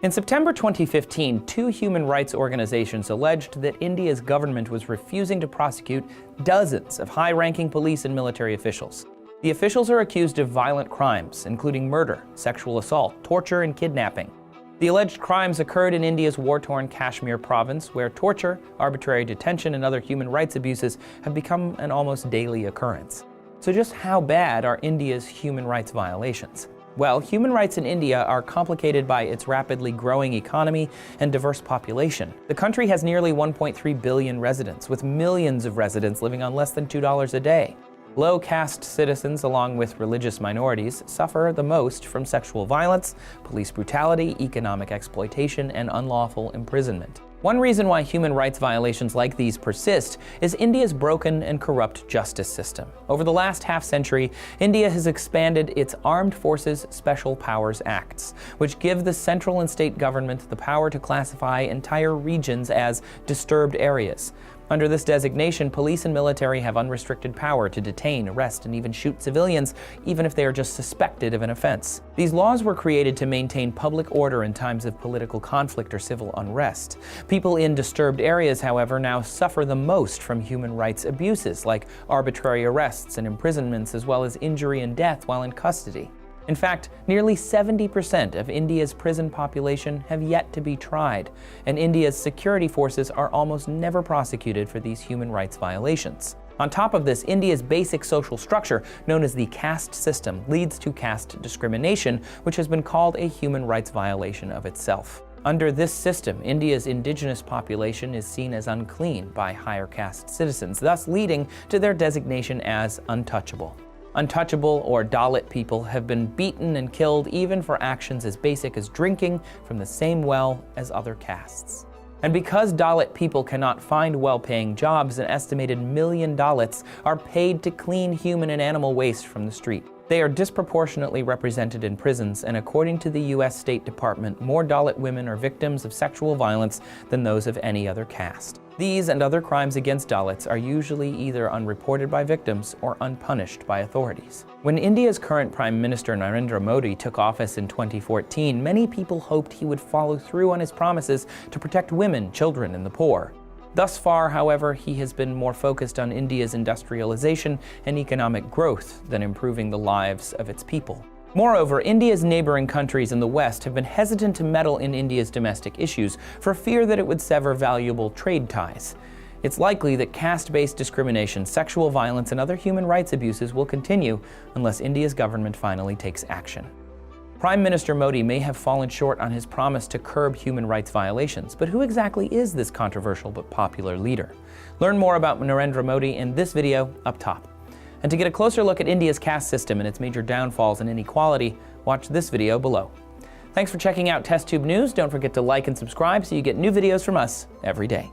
In September 2015, two human rights organizations alleged that India's government was refusing to prosecute dozens of high-ranking police and military officials. The officials are accused of violent crimes, including murder, sexual assault, torture, and kidnapping. The alleged crimes occurred in India's war-torn Kashmir province, where torture, arbitrary detention, and other human rights abuses have become an almost daily occurrence. So just how bad are India's human rights violations? Well, human rights in India are complicated by its rapidly growing economy and diverse population. The country has nearly 1.3 billion residents, with millions of residents living on less than $2 a day. Low-caste citizens, along with religious minorities, suffer the most from sexual violence, police brutality, economic exploitation, and unlawful imprisonment. One reason why human rights violations like these persist is India's broken and corrupt justice system. Over the last half-century, India has expanded its Armed Forces Special Powers Acts, which give the central and state government the power to classify entire regions as disturbed areas. Under this designation, police and military have unrestricted power to detain, arrest, and even shoot civilians, even if they are just suspected of an offense. These laws were created to maintain public order in times of political conflict or civil unrest. People in disturbed areas, however, now suffer the most from human rights abuses, like arbitrary arrests and imprisonments, as well as injury and death while in custody. In fact, nearly 70% of India's prison population have yet to be tried, and India's security forces are almost never prosecuted for these human rights violations. On top of this, India's basic social structure, known as the caste system, leads to caste discrimination, which has been called a human rights violation of itself. Under this system, India's indigenous population is seen as unclean by higher caste citizens, thus leading to their designation as untouchable. Untouchable or Dalit people have been beaten and killed even for actions as basic as drinking from the same well as other castes. And because Dalit people cannot find well-paying jobs, an estimated 1 million Dalits are paid to clean human and animal waste from the street. They are disproportionately represented in prisons, and according to the U.S. State Department, more Dalit women are victims of sexual violence than those of any other caste. These and other crimes against Dalits are usually either unreported by victims or unpunished by authorities. When India's current Prime Minister Narendra Modi took office in 2014, many people hoped he would follow through on his promises to protect women, children, and the poor. Thus far, however, he has been more focused on India's industrialization and economic growth than improving the lives of its people. Moreover, India's neighboring countries in the West have been hesitant to meddle in India's domestic issues for fear that it would sever valuable trade ties. It's likely that caste-based discrimination, sexual violence, and other human rights abuses will continue unless India's government finally takes action. Prime Minister Modi may have fallen short on his promise to curb human rights violations, but who exactly is this controversial but popular leader? Learn more about Narendra Modi in this video up top. And to get a closer look at India's caste system and its major downfalls and inequality, watch this video below. Thanks for checking out TestTube News. Don't forget to like and subscribe so you get new videos from us every day.